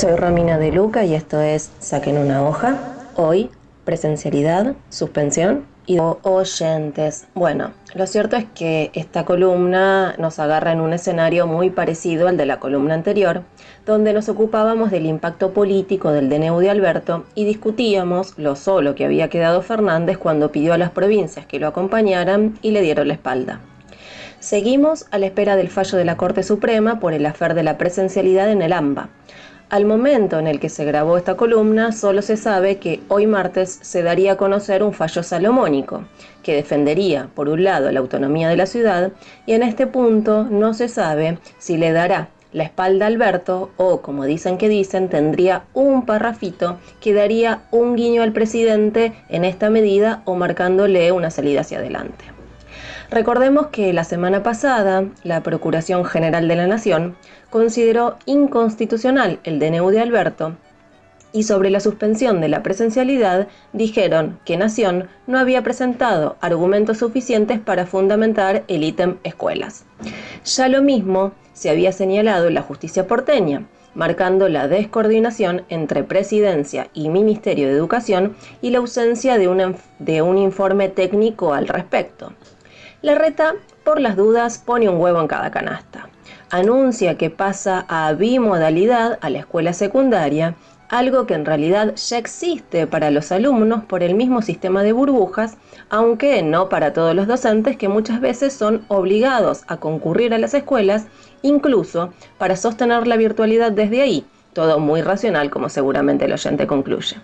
Soy Romina De Luca y esto es Saquen una hoja. Hoy, presencialidad, suspensión y oyentes. Bueno, lo cierto es que esta columna nos agarra en un escenario muy parecido al de la columna anterior, donde nos ocupábamos del impacto político del DNU de Alberto y discutíamos lo solo que había quedado Fernández cuando pidió a las provincias que lo acompañaran y le dieron la espalda. Seguimos a la espera del fallo de la Corte Suprema por el afer de la presencialidad en el AMBA. Al momento en el que se grabó esta columna, solo se sabe que hoy martes se daría a conocer un fallo salomónico, que defendería, por un lado, la autonomía de la ciudad, y en este punto no se sabe si le dará la espalda a Alberto o, como dicen, tendría un parrafito que daría un guiño al presidente en esta medida o marcándole una salida hacia adelante. Recordemos que la semana pasada, la Procuración General de la Nación consideró inconstitucional el DNU de Alberto y sobre la suspensión de la presencialidad dijeron que Nación no había presentado argumentos suficientes para fundamentar el ítem escuelas. Ya lo mismo se había señalado en la justicia porteña, marcando la descoordinación entre Presidencia y Ministerio de Educación y la ausencia de un informe técnico al respecto. Larreta, por las dudas, pone un huevo en cada canasta. Anuncia que pasa a bimodalidad a la escuela secundaria, algo que en realidad ya existe para los alumnos por el mismo sistema de burbujas, aunque no para todos los docentes que muchas veces son obligados a concurrir a las escuelas, incluso para sostener la virtualidad desde ahí, todo muy racional como seguramente el oyente concluye.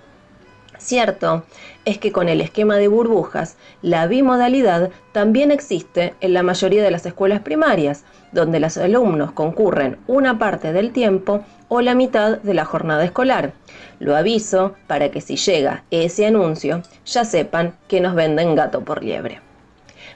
Cierto es que con el esquema de burbujas, la bimodalidad también existe en la mayoría de las escuelas primarias, donde los alumnos concurren una parte del tiempo o la mitad de la jornada escolar. Lo aviso para que si llega ese anuncio, ya sepan que nos venden gato por liebre.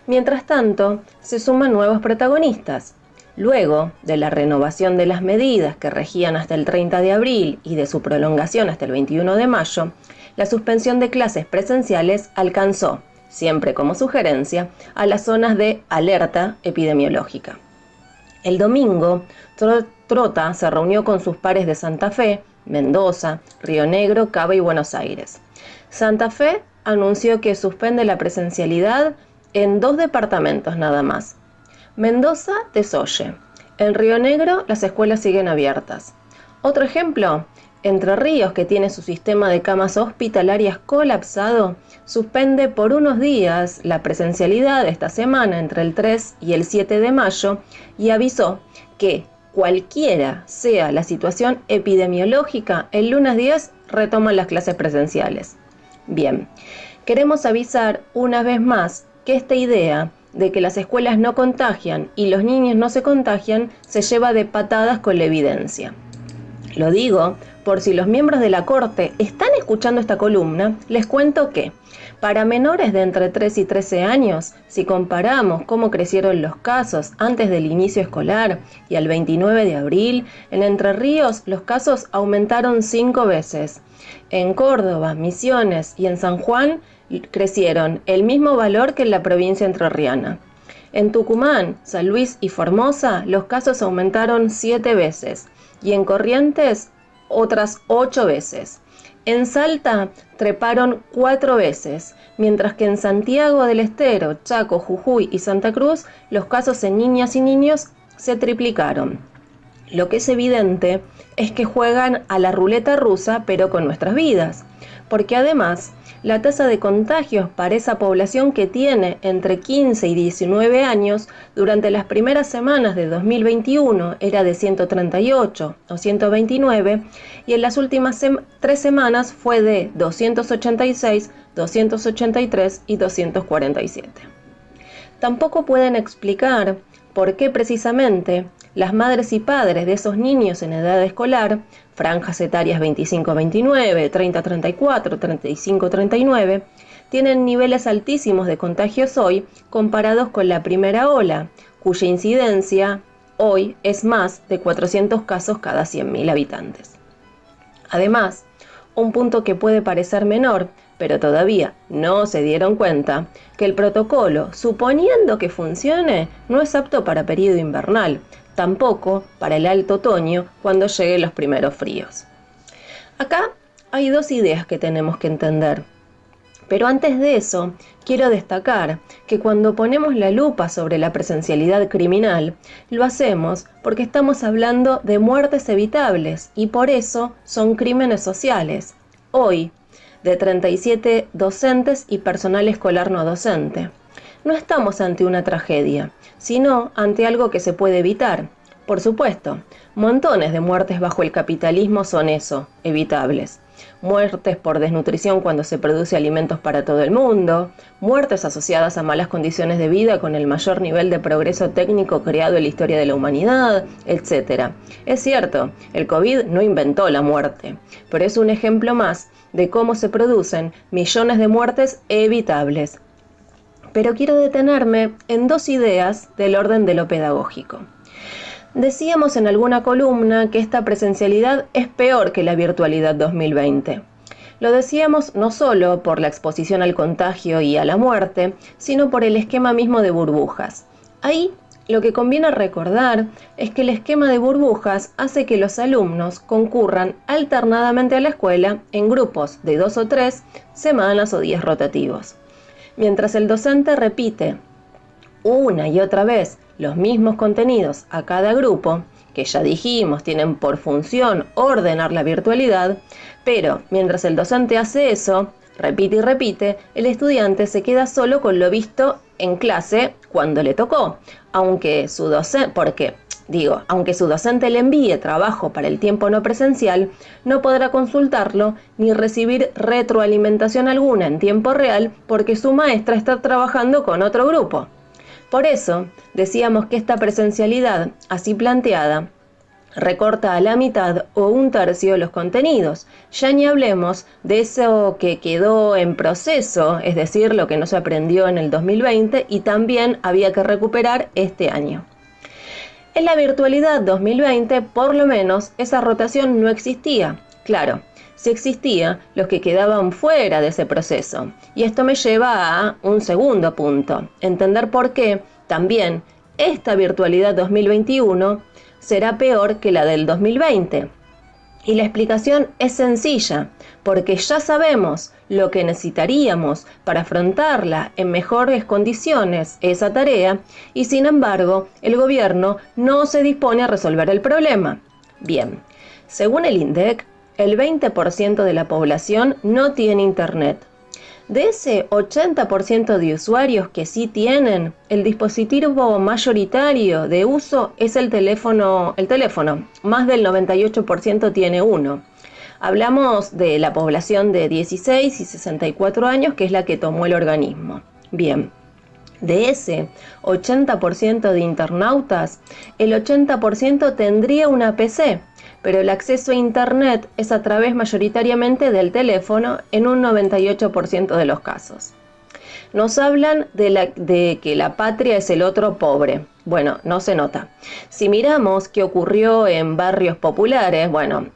Mientras tanto, se suman nuevos protagonistas. Luego de la renovación de las medidas que regían hasta el 30 de abril y de su prolongación hasta el 21 de mayo, la suspensión de clases presenciales alcanzó, siempre como sugerencia, a las zonas de alerta epidemiológica. El domingo, Trota se reunió con sus pares de Santa Fe, Mendoza, Río Negro, Cava y Buenos Aires. Santa Fe anunció que suspende la presencialidad en 2 departamentos nada más. Mendoza desoye. En Río Negro las escuelas siguen abiertas. Otro ejemplo, Entre Ríos, que tiene su sistema de camas hospitalarias colapsado, suspende por unos días la presencialidad esta semana entre el 3 y el 7 de mayo y avisó que cualquiera sea la situación epidemiológica, el lunes 10 retoman las clases presenciales. Bien, queremos avisar una vez más que esta idea de que las escuelas no contagian y los niños no se contagian se lleva de patadas con la evidencia. Lo digo por si los miembros de la Corte están escuchando esta columna, les cuento que para menores de entre 3 y 13 años, si comparamos cómo crecieron los casos antes del inicio escolar y al 29 de abril, en Entre Ríos los casos aumentaron 5 veces. En Córdoba, Misiones y en San Juan crecieron el mismo valor que en la provincia entrerriana. En Tucumán, San Luis y Formosa los casos aumentaron 7 veces y en Corrientes otras 8 veces. En Salta treparon 4 veces, mientras que en Santiago del Estero, Chaco, Jujuy y Santa Cruz los casos en niñas y niños se triplicaron. Lo que es evidente es que juegan a la ruleta rusa pero con nuestras vidas, porque además la tasa de contagios para esa población que tiene entre 15 y 19 años durante las primeras semanas de 2021 era de 138 o 129 y en las últimas 3 semanas fue de 286, 283 y 247. Tampoco pueden explicar por qué precisamente las madres y padres de esos niños en edad escolar, franjas etarias 25-29, 30-34, 35-39, tienen niveles altísimos de contagios hoy comparados con la primera ola, cuya incidencia hoy es más de 400 casos cada 100.000 habitantes. Además, un punto que puede parecer menor, pero todavía no se dieron cuenta, que el protocolo, suponiendo que funcione, no es apto para periodo invernal, tampoco para el alto otoño cuando lleguen los primeros fríos. Acá hay dos ideas que tenemos que entender. Pero antes de eso, quiero destacar que cuando ponemos la lupa sobre la presencialidad criminal, lo hacemos porque estamos hablando de muertes evitables y por eso son crímenes sociales. Hoy, de 37 docentes y personal escolar no docente. No estamos ante una tragedia, sino ante algo que se puede evitar. Por supuesto, montones de muertes bajo el capitalismo son eso, evitables. Muertes por desnutrición cuando se produce alimentos para todo el mundo, muertes asociadas a malas condiciones de vida con el mayor nivel de progreso técnico creado en la historia de la humanidad, etc. Es cierto, el COVID no inventó la muerte, pero es un ejemplo más de cómo se producen millones de muertes evitables. Pero quiero detenerme en dos ideas del orden de lo pedagógico. Decíamos en alguna columna que esta presencialidad es peor que la virtualidad 2020. Lo decíamos no solo por la exposición al contagio y a la muerte, sino por el esquema mismo de burbujas. Ahí lo que conviene recordar es que el esquema de burbujas hace que los alumnos concurran alternadamente a la escuela en grupos de 2 o 3 semanas o días rotativos. Mientras el docente repite una y otra vez los mismos contenidos a cada grupo, que ya dijimos tienen por función ordenar la virtualidad, pero mientras el docente hace eso, repite y repite, el estudiante se queda solo con lo visto en clase cuando le tocó, aunque su docente le envíe trabajo para el tiempo no presencial, no podrá consultarlo ni recibir retroalimentación alguna en tiempo real porque su maestra está trabajando con otro grupo. Por eso, decíamos que esta presencialidad, así planteada, recorta a la mitad o un tercio los contenidos. Ya ni hablemos de eso que quedó en proceso, es decir, lo que no se aprendió en el 2020 y también había que recuperar este año. En la virtualidad 2020, por lo menos, esa rotación no existía. Claro, si existía, los que quedaban fuera de ese proceso. Y esto me lleva a un segundo punto, entender por qué también esta virtualidad 2021 será peor que la del 2020. Y la explicación es sencilla, porque ya sabemos lo que necesitaríamos para afrontarla en mejores condiciones esa tarea, y sin embargo, el gobierno no se dispone a resolver el problema. Bien, según el INDEC, el 20% de la población no tiene internet. De ese 80% de usuarios que sí tienen, el dispositivo mayoritario de uso es el teléfono. Más del 98% tiene uno. Hablamos de la población de 16 y 64 años, que es la que tomó el organismo. Bien, de ese 80% de internautas, el 80% tendría una PC, pero el acceso a Internet es a través mayoritariamente del teléfono en un 98% de los casos. Nos hablan de que la patria es el otro pobre. Bueno, no se nota. Si miramos qué ocurrió en barrios populares,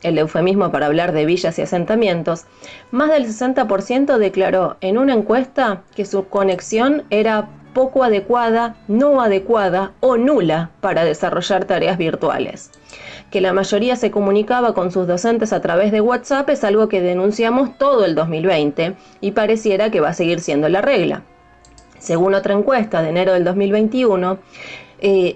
el eufemismo para hablar de villas y asentamientos, más del 60% declaró en una encuesta que su conexión era poco adecuada, no adecuada o nula para desarrollar tareas virtuales. Que la mayoría se comunicaba con sus docentes a través de WhatsApp es algo que denunciamos todo el 2020 y pareciera que va a seguir siendo la regla. Según otra encuesta de enero del 2021,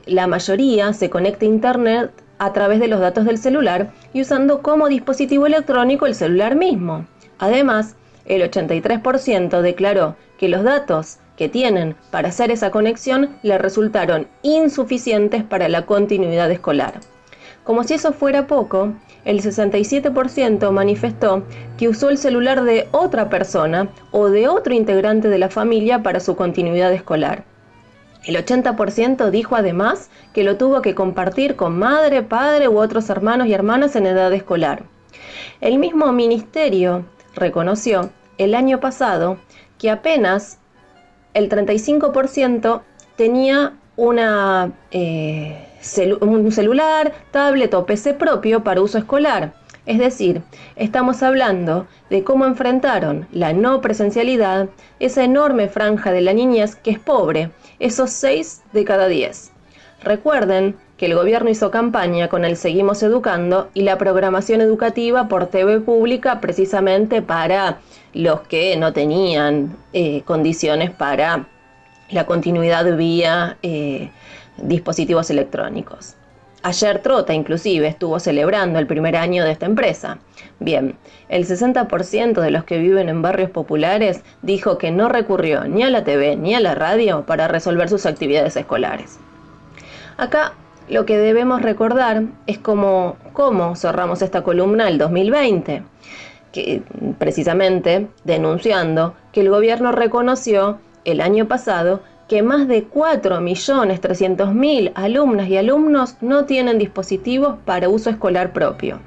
la mayoría se conecta a Internet a través de los datos del celular y usando como dispositivo electrónico el celular mismo. Además, el 83% declaró que los datos que tienen para hacer esa conexión le resultaron insuficientes para la continuidad escolar. Como si eso fuera poco, el 67% manifestó que usó el celular de otra persona o de otro integrante de la familia para su continuidad escolar. El 80% dijo además que lo tuvo que compartir con madre, padre u otros hermanos y hermanas en edad escolar. El mismo ministerio reconoció el año pasado que apenas el 35% tenía un celular, tablet o PC propio para uso escolar. Es decir, estamos hablando de cómo enfrentaron la no presencialidad esa enorme franja de la niñez que es pobre, esos 6 de cada 10. Recuerden que el gobierno hizo campaña con el Seguimos Educando y la programación educativa por TV pública precisamente para los que no tenían condiciones para la continuidad vía dispositivos electrónicos. Ayer Trota inclusive estuvo celebrando el primer año de esta empresa. Bien, el 60% de los que viven en barrios populares dijo que no recurrió ni a la TV ni a la radio para resolver sus actividades escolares. Acá lo que debemos recordar es cómo cerramos esta columna el 2020, que, precisamente denunciando que el gobierno reconoció el año pasado que más de 4.300.000 alumnas y alumnos no tienen dispositivos para uso escolar propio.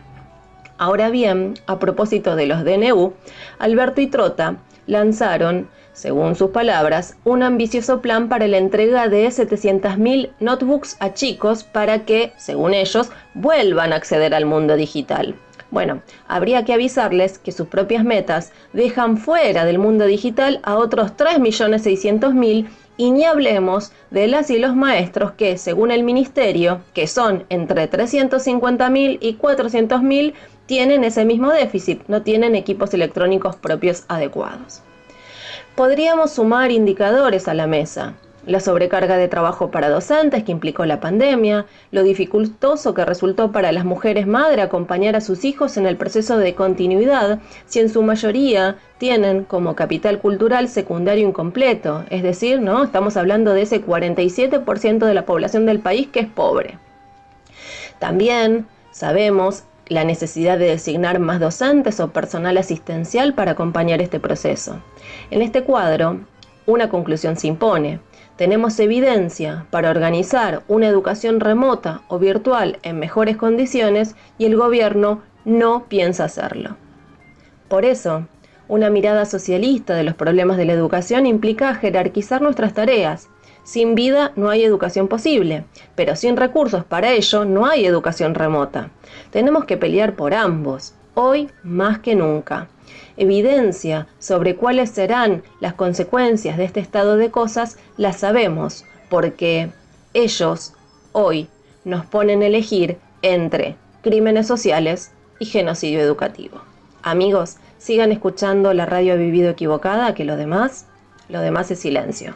Ahora bien, a propósito de los DNU, Alberto y Trota lanzaron, según sus palabras, un ambicioso plan para la entrega de 700.000 notebooks a chicos para que, según ellos, vuelvan a acceder al mundo digital. Bueno, habría que avisarles que sus propias metas dejan fuera del mundo digital a otros 3.600.000 y ni hablemos de las y los maestros que, según el ministerio, que son entre 350.000 y 400.000, tienen ese mismo déficit, no tienen equipos electrónicos propios adecuados. Podríamos sumar indicadores a la mesa. La sobrecarga de trabajo para docentes que implicó la pandemia, lo dificultoso que resultó para las mujeres madre acompañar a sus hijos en el proceso de continuidad, si en su mayoría tienen como capital cultural secundario incompleto, es decir, ¿no? Estamos hablando de ese 47% de la población del país que es pobre. También sabemos la necesidad de designar más docentes o personal asistencial para acompañar este proceso. En este cuadro, una conclusión se impone. Tenemos evidencia para organizar una educación remota o virtual en mejores condiciones y el gobierno no piensa hacerlo. Por eso, una mirada socialista de los problemas de la educación implica jerarquizar nuestras tareas. Sin vida no hay educación posible, pero sin recursos para ello no hay educación remota. Tenemos que pelear por ambos, hoy más que nunca. Evidencia sobre cuáles serán las consecuencias de este estado de cosas las sabemos, porque ellos hoy nos ponen a elegir entre crímenes sociales y genocidio educativo. Amigos, sigan escuchando la radio Vivido Equivocada, que lo demás es silencio.